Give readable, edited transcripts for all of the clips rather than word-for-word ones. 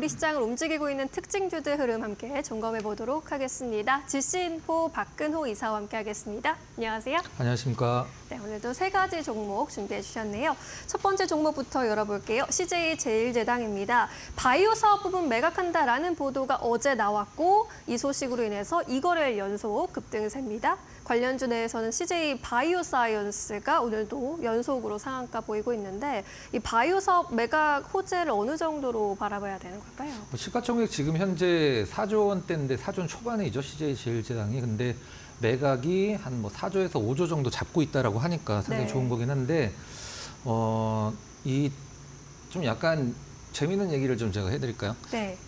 금융투자주식 시장을 움직이고 있는 특징주들 흐름 함께 점검해 보도록 하겠습니다. GC인포 박근호 이사와 함께 하겠습니다. 안녕하세요. 안녕하십니까. 네, 오늘도 세 가지 종목 준비해 주셨네요. 첫 번째 종목부터 열어볼게요. CJ제일제당입니다. 바이오 사업 부분 매각한다라는 보도가 어제 나왔고 이 소식으로 인해서 이거래일 연속 급등세입니다. 관련주 내에서는 CJ 바이오사이언스가 오늘도 연속으로 상한가 보이고 있는데 이 바이오 사업 매각 호재를 어느 정도로 바라봐야 되는 걸까요? 시가총액 지금 현재 4조 원대인데 4조 원 초반이죠. CJ제일제당이. 근데 매각이 한 뭐 4조에서 5조 정도 잡고 있다라고 하니까 상당히 네. 좋은 거긴 한데 이 좀 약간 재미있는 얘기를 좀 제가 해드릴까요? 네.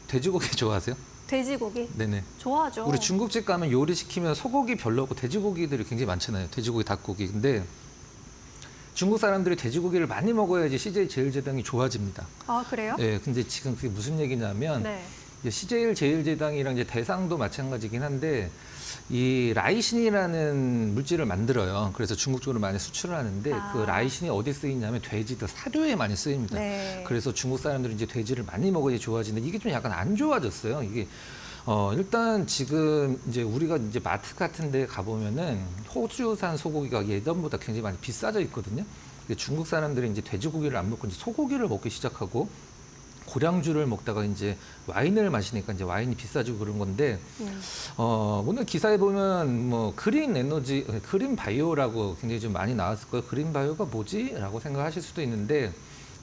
돼지고기 좋아하세요? 돼지고기 네네. 좋아하죠. 우리 중국집 가면 요리 시키면 소고기 별로 없고 돼지고기들이 굉장히 많잖아요. 돼지고기, 닭고기. 근데 중국 사람들이 돼지고기를 많이 먹어야지 CJ제일제당이 좋아집니다. 아, 그래요? 네, 근데 지금 그게 무슨 얘기냐면 네. 이제 CJ제일제당이랑 이제 대상도 마찬가지긴 한데 이 라이신이라는 물질을 만들어요. 그래서 중국 쪽으로 많이 수출을 하는데 그 라이신이 어디 쓰이냐면 돼지들 사료에 많이 쓰입니다. 네. 그래서 중국 사람들이 이제 돼지를 많이 먹어야 좋아지는데 이게 좀 약간 안 좋아졌어요. 이게 일단 지금 이제 우리가 이제 마트 같은 데 가보면은 호주산 소고기가 예전보다 굉장히 많이 비싸져 있거든요. 중국 사람들이 이제 돼지고기를 안 먹고 이제 소고기를 먹기 시작하고 고량주를 먹다가 이제 와인을 마시니까 이제 와인이 비싸지고 그런 건데 오늘 기사에 보면 뭐 그린 에너지, 그린 바이오라고 굉장히 좀 많이 나왔을 거예요. 그린 바이오가 뭐지? 라고 생각하실 수도 있는데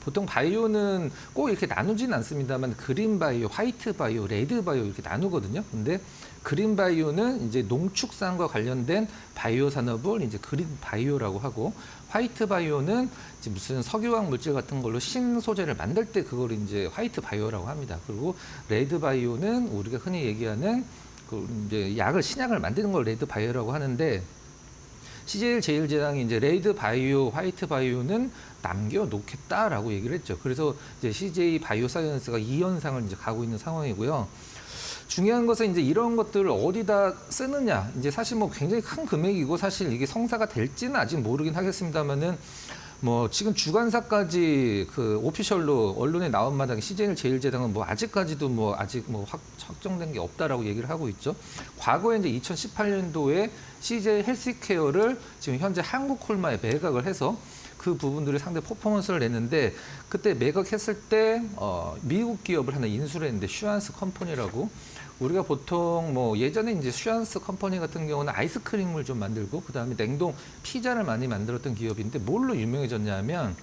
보통 바이오는 꼭 이렇게 나누지는 않습니다만 그린 바이오, 화이트 바이오, 레드 바이오 이렇게 나누거든요. 근데 그린 바이오는 이제 농축산과 관련된 바이오 산업을 이제 그린 바이오라고 하고 화이트 바이오는 이제 무슨 석유화학 물질 같은 걸로 신소재를 만들 때 그걸 이제 화이트 바이오라고 합니다. 그리고 레드 바이오는 우리가 흔히 얘기하는 그 이제 신약을 만드는 걸 레드 바이오라고 하는데 CJ제일제당이 이제 레드 바이오, 화이트 바이오는 남겨놓겠다라고 얘기를 했죠. 그래서 이제 CJ 바이오사이언스가 이 현상을 이제 가고 있는 상황이고요. 중요한 것은 이제 이런 것들을 어디다 쓰느냐. 이제 사실 뭐 굉장히 큰 금액이고 사실 이게 성사가 될지는 아직 모르긴 하겠습니다만은 뭐 지금 주간사까지 그 오피셜로 언론에 나온 마당에 CJ제일제당은 뭐 아직까지도 뭐 아직 뭐 확정된 게 없다라고 얘기를 하고 있죠. 과거에 이제 2018년도에 CJ 헬스케어를 지금 현재 한국콜마에 매각을 해서 그 부분들이 상당히 퍼포먼스를 냈는데 그때 매각했을 때 미국 기업을 하나 인수를 했는데 슈안스 컴퍼니라고 우리가 보통 뭐 예전에 이제 슈안스 컴퍼니 같은 경우는 아이스크림을 좀 만들고 그다음에 냉동 피자를 많이 만들었던 기업인데 뭘로 유명해졌냐면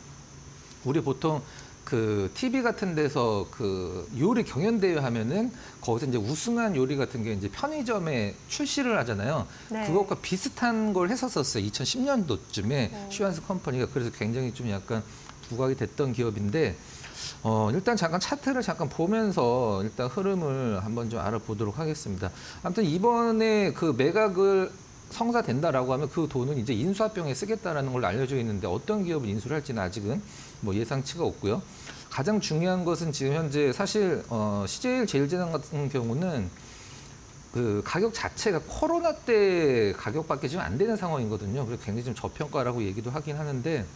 우리 보통 그 TV 같은 데서 그 요리 경연대회 하면은 거기서 이제 우승한 요리 같은 게 이제 편의점에 출시를 하잖아요. 네. 그것과 비슷한 걸 했었어요. 2010년도쯤에 슈안스 컴퍼니가 그래서 굉장히 좀 약간 부각이 됐던 기업인데 일단 잠깐 차트를 잠깐 보면서 일단 흐름을 한번 좀 알아보도록 하겠습니다. 아무튼 이번에 그 매각을 성사된다라고 하면 그 돈은 이제 인수합병에 쓰겠다라는 걸로 알려져 있는데 어떤 기업을 인수를 할지는 아직은 뭐 예상치가 없고요. 가장 중요한 것은 지금 현재 사실 CJ제일제당 같은 경우는 그 가격 자체가 코로나 때 가격밖에 지금 안 되는 상황이거든요. 그래서 굉장히 좀 저평가라고 얘기도 하긴 하는데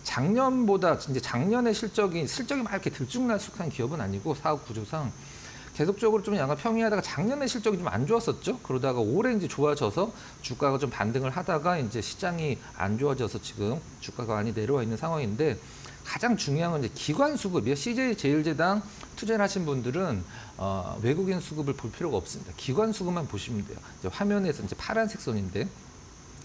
작년보다 이제 작년의 실적이 막 이렇게 들쭉날쭉한 기업은 아니고 사업 구조상 계속적으로 좀 약간 평이하다가 작년에 실적이 좀 안 좋았었죠. 그러다가 올해 이제 좋아져서 주가가 좀 반등을 하다가 이제 시장이 안 좋아져서 지금 주가가 많이 내려와 있는 상황인데 가장 중요한 건 이제 기관 수급이에요. CJ제일제당 투자를 하신 분들은 외국인 수급을 볼 필요가 없습니다. 기관 수급만 보시면 돼요. 이제 화면에서 이제 파란색 선인데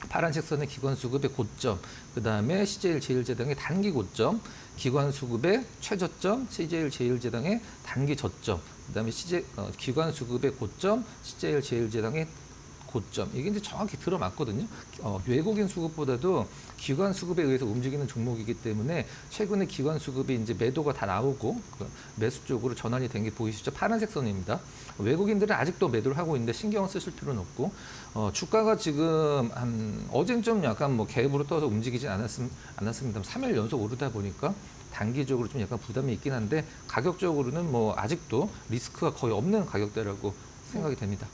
파란색 선의 기관 수급의 고점, 그 다음에 CJ제일제당의 단기 고점, 기관 수급의 최저점, CJ제일제당의 단기 저점, 그 다음에 기관 수급의 고점, CJ제일제당의 고점. 이게 이제 정확히 들어맞거든요. 외국인 수급보다도 기관 수급에 의해서 움직이는 종목이기 때문에 최근에 기관 수급이 이제 매도가 다 나오고 그 매수 쪽으로 전환이 된 게 보이시죠? 파란색 선입니다. 외국인들은 아직도 매도를 하고 있는데 신경 쓰실 필요는 없고 주가가 지금 어젠 좀 약간 뭐 갭으로 떠서 움직이진 않았습니다. 3일 연속 오르다 보니까 단기적으로 좀 약간 부담이 있긴 한데 가격적으로는 뭐 아직도 리스크가 거의 없는 가격대라고 생각이 됩니다.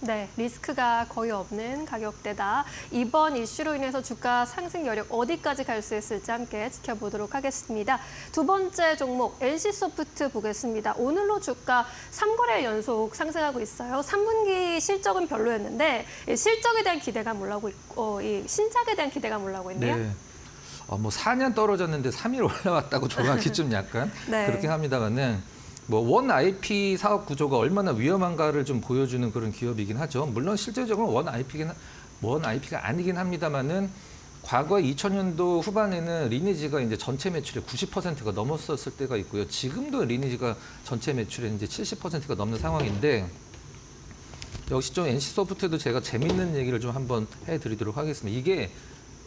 네, 리스크가 거의 없는 가격대다. 이번 이슈로 인해서 주가 상승 여력 어디까지 갈 수 있을지 함께 지켜보도록 하겠습니다. 두 번째 종목 NC소프트 보겠습니다. 오늘로 주가 3거래일 연속 상승하고 있어요. 3분기 실적은 별로였는데 실적에 대한 기대감 올라오고 있고 이 신작에 대한 기대감 올라오고 있네요. 네. 뭐 4년 떨어졌는데 3일 올라왔다고 조각이 좀 약간 네. 그렇긴 합니다만은 뭐 원 IP 사업 구조가 얼마나 위험한가를 좀 보여주는 그런 기업이긴 하죠. 물론 실제적으로 원 IP가 아니긴 합니다만은 과거 2000년도 후반에는 리니지가 이제 전체 매출의 90%가 넘었었을 때가 있고요. 지금도 리니지가 전체 매출의 이제 70%가 넘는 상황인데 역시 좀 NC소프트도 제가 재밌는 얘기를 좀 한번 해드리도록 하겠습니다. 이게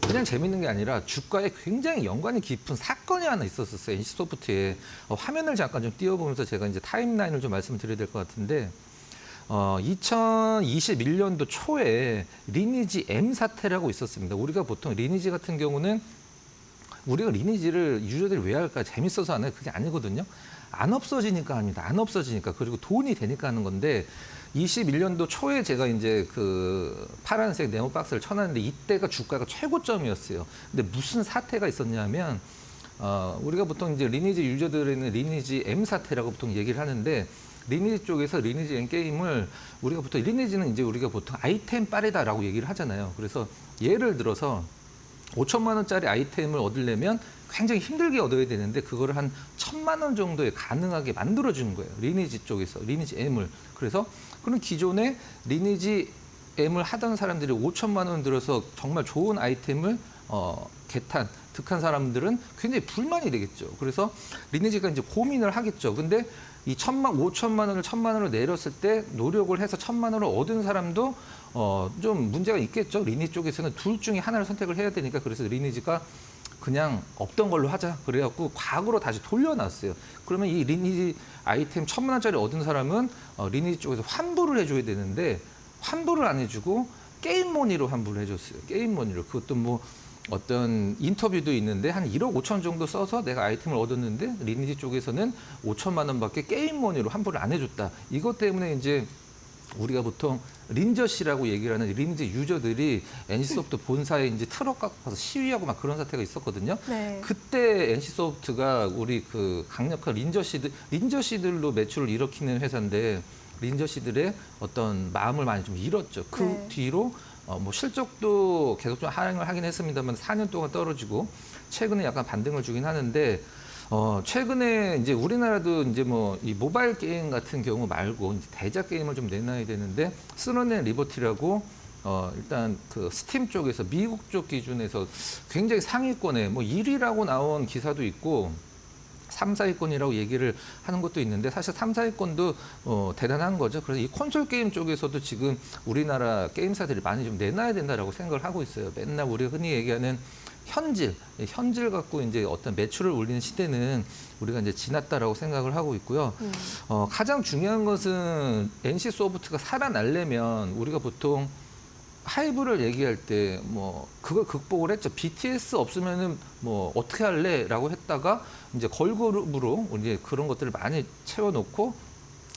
그냥 재밌는 게 아니라 주가에 굉장히 연관이 깊은 사건이 하나 있었어요. NC소프트에. 화면을 잠깐 좀 띄워보면서 제가 이제 타임라인을 좀 말씀을 드려야 될 것 같은데 2021년도 초에 리니지 M 사태라고 있었습니다. 우리가 보통 리니지 같은 경우는 우리가 리니지를 유저들이 왜 할까? 재밌어서 하나요? 그게 아니거든요. 안 없어지니까 합니다. 안 없어지니까. 그리고 돈이 되니까 하는 건데 21년도 초에 제가 이제 그 파란색 네모 박스를 쳐놨는데 이때가 주가가 최고점이었어요. 근데 무슨 사태가 있었냐면 우리가 보통 이제 리니지 유저들에는 리니지 M 사태라고 보통 얘기를 하는데 리니지 쪽에서 리니지 M 게임을 우리가 보통 리니지는 이제 우리가 보통 아이템 빨이다라고 얘기를 하잖아요. 그래서 예를 들어서 5천만 원짜리 아이템을 얻으려면 굉장히 힘들게 얻어야 되는데 그거를 한 1,000만 원 정도에 가능하게 만들어 주는 거예요. 리니지 쪽에서 리니지 M을. 그래서 그런 기존에 리니지 M을 하던 사람들이 5천만 원 들어서 정말 좋은 아이템을 득한 사람들은 굉장히 불만이 되겠죠. 그래서 리니지가 이제 고민을 하겠죠. 근데 이 5천만 원을 1,000만 원으로 내렸을 때 노력을 해서 1,000만 원을 얻은 사람도 좀 문제가 있겠죠. 리니지 쪽에서는 둘 중에 하나를 선택을 해야 되니까 그래서 리니지가 그냥 없던 걸로 하자. 그래갖고 과거로 다시 돌려놨어요. 그러면 이 리니지 아이템 1,000만 원짜리 얻은 사람은 리니지 쪽에서 환불을 해줘야 되는데 환불을 안 해주고 게임 머니로 환불을 해줬어요. 게임 머니로. 그것도 뭐 어떤 인터뷰도 있는데 한 1억 5천 정도 써서 내가 아이템을 얻었는데 리니지 쪽에서는 5천만 원밖에 게임 머니로 환불을 안 해줬다. 이것 때문에 이제 우리가 보통 린저씨라고 얘기를 하는 리니지 유저들이 NC소프트 본사에 이제 트럭 갖고 가서 시위하고 막 그런 사태가 있었거든요. 네. 그때 NC소프트가 우리 그 강력한 린저씨들로 매출을 일으키는 회사인데 린저씨들의 어떤 마음을 많이 좀 잃었죠. 그 네. 뒤로 뭐 실적도 계속 좀 하향을 하긴 했습니다만 4년 동안 떨어지고 최근에 약간 반등을 주긴 하는데 최근에 이제 우리나라도 이제 뭐 이 모바일 게임 같은 경우 말고 이제 대작 게임을 좀 내놔야 되는데 쓰러낸 리버티라고 일단 그 스팀 쪽에서 미국 쪽 기준에서 굉장히 상위권에 뭐 1위라고 나온 기사도 있고 3, 4위권이라고 얘기를 하는 것도 있는데 사실 3, 4위권도 대단한 거죠. 그래서 이 콘솔 게임 쪽에서도 지금 우리나라 게임사들이 많이 좀 내놔야 된다라고 생각을 하고 있어요. 맨날 우리가 흔히 얘기하는 현질 갖고 이제 어떤 매출을 올리는 시대는 우리가 이제 지났다라고 생각을 하고 있고요. 가장 중요한 것은 NC소프트가 살아나려면 우리가 보통 하이브를 얘기할 때 뭐 그걸 극복을 했죠. BTS 없으면은 뭐 어떻게 할래라고 했다가 이제 걸그룹으로 이제 그런 것들을 많이 채워놓고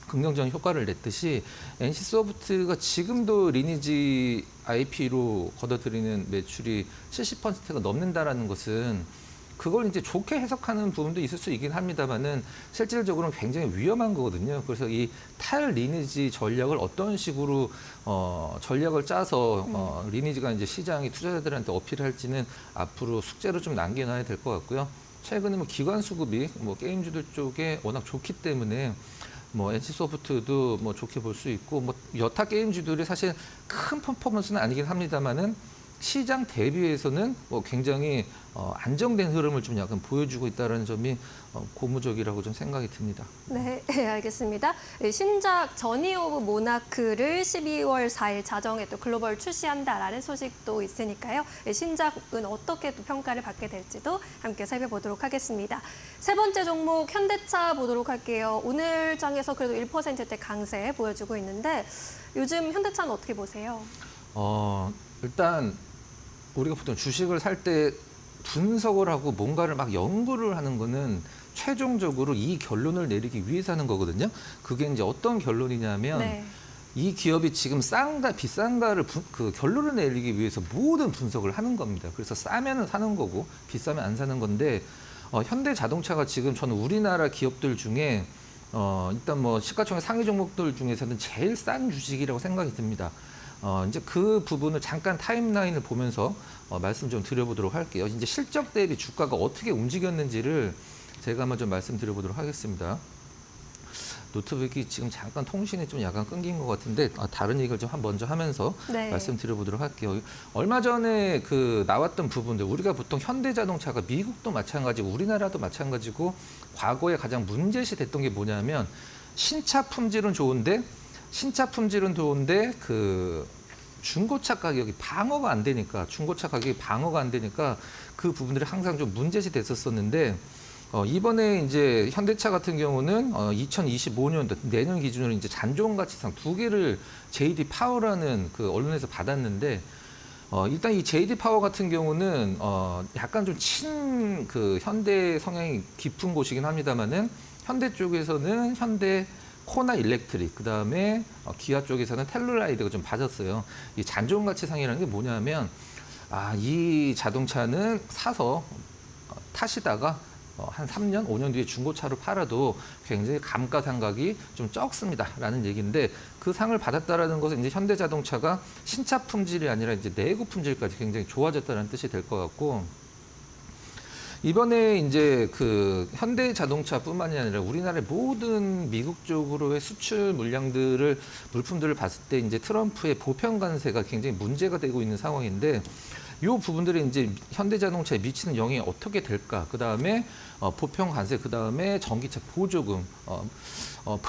긍정적인 효과를 냈듯이 NC소프트가 지금도 리니지 IP로 걷어들이는 매출이 70%가 넘는다라는 것은 그걸 이제 좋게 해석하는 부분도 있을 수 있긴 합니다만은 실질적으로는 굉장히 위험한 거거든요. 그래서 이 탈리니지 전략을 어떤 식으로 전략을 짜서 리니지가 이제 시장이 투자자들한테 어필할지는 앞으로 숙제로 좀 남겨놔야 될 것 같고요. 최근에 뭐 기관 수급이 뭐 게임주들 쪽에 워낙 좋기 때문에 뭐 NC소프트도 뭐 좋게 볼 수 있고 뭐 여타 게임주들이 사실 큰 퍼포먼스는 아니긴 합니다만은 시장 대비해서는 뭐 굉장히 안정된 흐름을 좀 약간 보여주고 있다는 점이 고무적이라고 좀 생각이 듭니다. 네, 알겠습니다. 신작 저니 오브 모나크를 12월 4일 자정에 또 글로벌 출시한다라는 소식도 있으니까요. 신작은 어떻게 또 평가를 받게 될지도 함께 살펴보도록 하겠습니다. 세 번째 종목 현대차 보도록 할게요. 오늘 장에서 그래도 1%대 강세 보여주고 있는데 요즘 현대차는 어떻게 보세요? 일단 우리가 보통 주식을 살 때 분석을 하고 뭔가를 막 연구를 하는 거는 최종적으로 이 결론을 내리기 위해서 하는 거거든요. 그게 이제 어떤 결론이냐면 네. 이 기업이 지금 싼가 비싼가를 결론을 내리기 위해서 모든 분석을 하는 겁니다. 그래서 싸면은 사는 거고 비싸면 안 사는 건데 현대자동차가 지금 저는 우리나라 기업들 중에 일단 뭐 시가총액 상위 종목들 중에서는 제일 싼 주식이라고 생각이 듭니다. 이제 그 부분을 잠깐 타임라인을 보면서 말씀 좀 드려보도록 할게요. 이제 실적 대비 주가가 어떻게 움직였는지를 제가 한번 좀 말씀드려보도록 하겠습니다. 노트북이 지금 잠깐 통신이 좀 약간 끊긴 것 같은데 다른 얘기를 좀 먼저 하면서 네. 말씀드려보도록 할게요. 얼마 전에 그 나왔던 부분들 우리가 보통 현대자동차가 미국도 마찬가지고 우리나라도 마찬가지고 과거에 가장 문제시 됐던 게 뭐냐면 신차 품질은 좋은데 그 중고차 가격이 방어가 안 되니까 그 부분들이 항상 좀 문제시 됐었었는데 이번에 이제 현대차 같은 경우는 2025년도 내년 기준으로 이제 잔존가치상 2개를 JD 파워라는 그 언론에서 받았는데 일단 이 JD 파워 같은 경우는 약간 좀 그 현대 성향이 깊은 곳이긴 합니다만은 현대 쪽에서는 현대 코나 일렉트릭 그다음에 기아 쪽에서는 텔루라이드가 좀 받았어요. 이 잔존가치상이라는 게 뭐냐면 이 자동차는 사서 타시다가 한 3년, 5년 뒤에 중고차로 팔아도 굉장히 감가상각이 좀 적습니다라는 얘기인데 그 상을 받았다라는 것은 이제 현대자동차가 신차 품질이 아니라 이제 내구 품질까지 굉장히 좋아졌다는 뜻이 될 것 같고 이번에 이제 그 현대자동차뿐만이 아니라 우리나라의 모든 미국 쪽으로의 수출 물품들을 봤을 때 이제 트럼프의 보편 관세가 굉장히 문제가 되고 있는 상황인데 이 부분들이 이제 현대자동차에 미치는 영향이 어떻게 될까? 그 다음에 보편 관세, 그 다음에 전기차 보조금,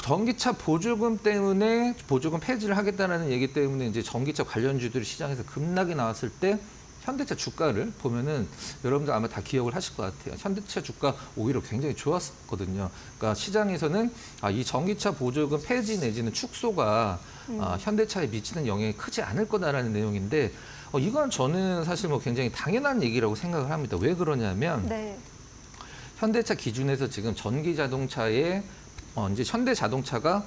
전기차 보조금 때문에 보조금 폐지를 하겠다는 얘기 때문에 이제 전기차 관련주들이 시장에서 급락이 나왔을 때 현대차 주가를 보면은 여러분들 아마 다 기억을 하실 것 같아요. 현대차 주가 오히려 굉장히 좋았거든요. 그러니까 시장에서는 이 전기차 보조금 폐지 내지는 축소가 현대차에 미치는 영향이 크지 않을 거다라는 내용인데 이건 저는 사실 뭐 굉장히 당연한 얘기라고 생각을 합니다. 왜 그러냐면 네. 현대차 기준에서 지금 전기 자동차에 이제 현대 자동차가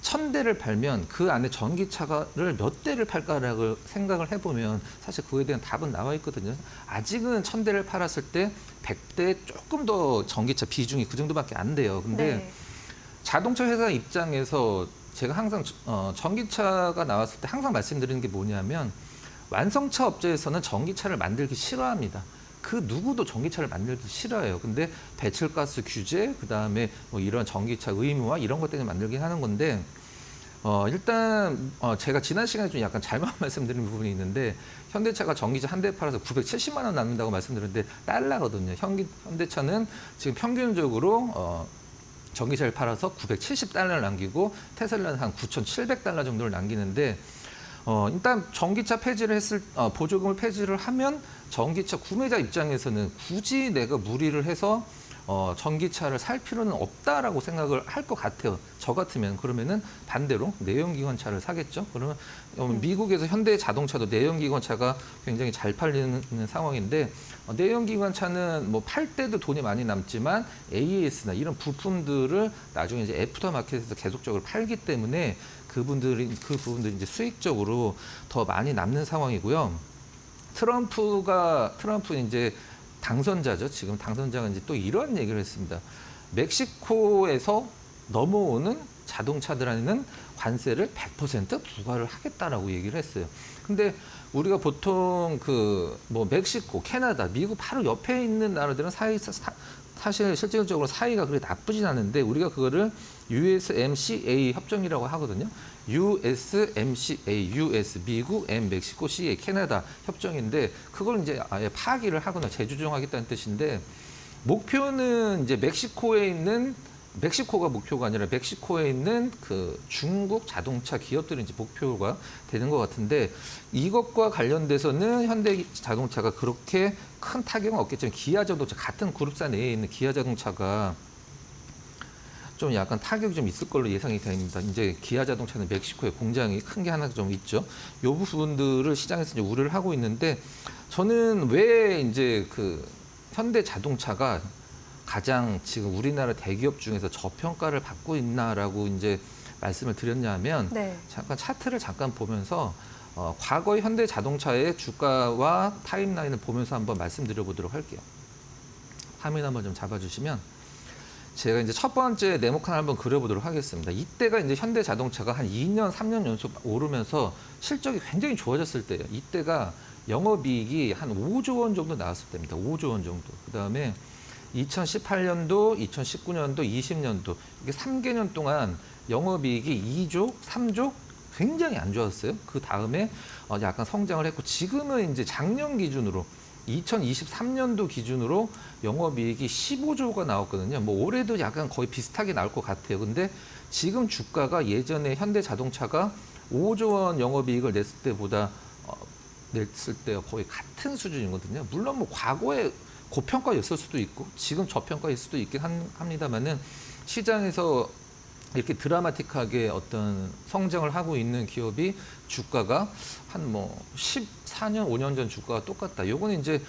1000대를 팔면 그 안에 전기차를 몇 대를 팔까라고 생각을 해보면 사실 그거에 대한 답은 나와 있거든요. 아직은 1000대를 팔았을 때 100대 조금 더 전기차 비중이 그 정도밖에 안 돼요. 근데 네. 자동차 회사 입장에서 제가 항상 전기차가 나왔을 때 항상 말씀드리는 게 뭐냐면 완성차 업체에서는 전기차를 만들기 싫어합니다. 그 누구도 전기차를 만들기 싫어해요. 근데 배출가스 규제, 그 다음에 뭐 이런 전기차 의무화 이런 것 때문에 만들긴 하는 건데 일단 제가 지난 시간에 좀 약간 잘못 말씀드린 부분이 있는데 현대차가 전기차 한 대 팔아서 970만 원 남는다고 말씀드렸는데 달러거든요. 현대차는 지금 평균적으로 전기차를 팔아서 970달러를 남기고 테슬라는 한 9,700달러 정도를 남기는데 일단 전기차 폐지를 보조금을 폐지를 하면 전기차 구매자 입장에서는 굳이 내가 무리를 해서 전기차를 살 필요는 없다라고 생각을 할 것 같아요. 저 같으면 그러면은 반대로 내연기관차를 사겠죠. 그러면 미국에서 현대 자동차도 내연기관차가 굉장히 잘 팔리는 상황인데 내연기관차는 뭐 팔 때도 돈이 많이 남지만 AS나 이런 부품들을 나중에 이제 애프터 마켓에서 계속적으로 팔기 때문에 그 부분들이 이제 수익적으로 더 많이 남는 상황이고요. 트럼프는 이제 당선자죠. 지금 당선자가 이제 또 이런 얘기를 했습니다. 멕시코에서 넘어오는 자동차들에는 관세를 100% 부과를 하겠다라고 얘기를 했어요. 근데 우리가 보통 뭐 멕시코, 캐나다, 미국 바로 옆에 있는 나라들은 사실 실질적으로 사이가 그렇게 나쁘진 않은데 우리가 그거를 USMCA 협정이라고 하거든요. USMCA, US, 미국, M, 멕시코, CA, 캐나다 협정인데 그걸 이제 아예 파기를 하거나 재조정하겠다는 뜻인데 목표는 이제 멕시코가 목표가 아니라 멕시코에 있는 그 중국 자동차 기업들이 이제 목표가 되는 것 같은데 이것과 관련돼서는 현대 자동차가 그렇게 큰 타격은 없겠지만 기아 자동차 같은 그룹사 내에 있는 기아 자동차가 좀 약간 타격이 좀 있을 걸로 예상이 됩니다. 이제 기아 자동차는 멕시코에 공장이 큰 게 하나 좀 있죠. 이 부분들을 시장에서 이제 우려를 하고 있는데 저는 왜 이제 그 현대 자동차가 가장 지금 우리나라 대기업 중에서 저평가를 받고 있나라고 이제 말씀을 드렸냐면 네. 잠깐 차트를 잠깐 보면서 과거의 현대자동차의 주가와 타임라인을 보면서 한번 말씀드려보도록 할게요. 화면 한번 좀 잡아주시면 제가 이제 첫 번째 네모칸 한번 그려보도록 하겠습니다. 이때가 이제 현대자동차가 한 2년, 3년 연속 오르면서 실적이 굉장히 좋아졌을 때예요. 이때가 영업이익이 한 5조 원 정도 나왔을 때입니다. 5조 원 정도. 그다음에 2018년도, 2019년도, 20년도 이게 3개년 동안 영업이익이 2조, 3조 굉장히 안 좋았어요. 그 다음에 약간 성장을 했고 지금은 이제 작년 기준으로 2023년도 기준으로 영업이익이 15조가 나왔거든요. 뭐 올해도 약간 거의 비슷하게 나올 것 같아요. 근데 지금 주가가 예전에 현대자동차가 5조 원 영업이익을 냈을 때보다 냈을 때 거의 같은 수준이거든요. 물론 뭐 과거에 고평가였을 수도 있고 지금 저평가일 수도 있긴 합니다만은 시장에서 이렇게 드라마틱하게 어떤 성장을 하고 있는 기업이 주가가 한 뭐 14년, 5년 전 주가가 똑같다. 요거는 이제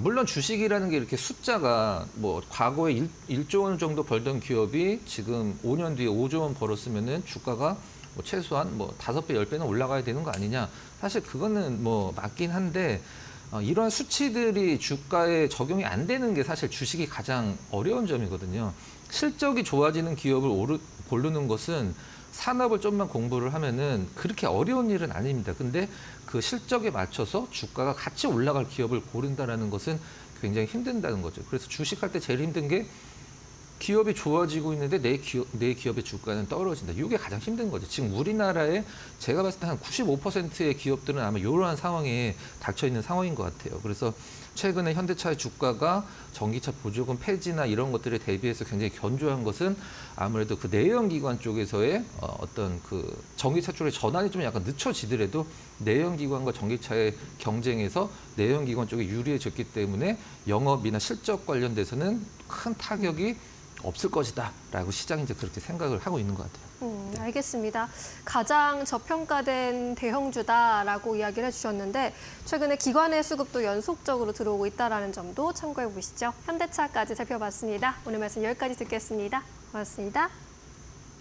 물론 주식이라는 게 이렇게 숫자가 뭐 과거에 1조 원 정도 벌던 기업이 지금 5년 뒤에 5조 원 벌었으면은 주가가 뭐 최소한 뭐 5배, 10배는 올라가야 되는 거 아니냐. 사실 그거는 뭐 맞긴 한데 이런 수치들이 주가에 적용이 안 되는 게 사실 주식이 가장 어려운 점이거든요. 실적이 좋아지는 기업을 고르는 것은 산업을 좀만 공부를 하면은 그렇게 어려운 일은 아닙니다. 근데 그 실적에 맞춰서 주가가 같이 올라갈 기업을 고른다라는 것은 굉장히 힘든다는 거죠. 그래서 주식할 때 제일 힘든 게 기업이 좋아지고 있는데 내 기업의 주가는 떨어진다. 이게 가장 힘든 거죠. 지금 우리나라에 제가 봤을 때 한 95%의 기업들은 아마 이러한 상황에 닥쳐 있는 상황인 것 같아요. 그래서 최근에 현대차의 주가가 전기차 보조금 폐지나 이런 것들에 대비해서 굉장히 견조한 것은 아무래도 그 내연기관 쪽에서의 어떤 그 전기차 쪽의 전환이 좀 약간 늦춰지더라도 내연기관과 전기차의 경쟁에서 내연기관 쪽이 유리해졌기 때문에 영업이나 실적 관련돼서는 큰 타격이 없을 것이다라고 시장이 이제 그렇게 생각을 하고 있는 것 같아요. 알겠습니다. 가장 저평가된 대형주다라고 이야기를 해주셨는데 최근에 기관의 수급도 연속적으로 들어오고 있다는 점도 참고해 보시죠. 현대차까지 살펴봤습니다. 오늘 말씀 여기까지 듣겠습니다. 고맙습니다.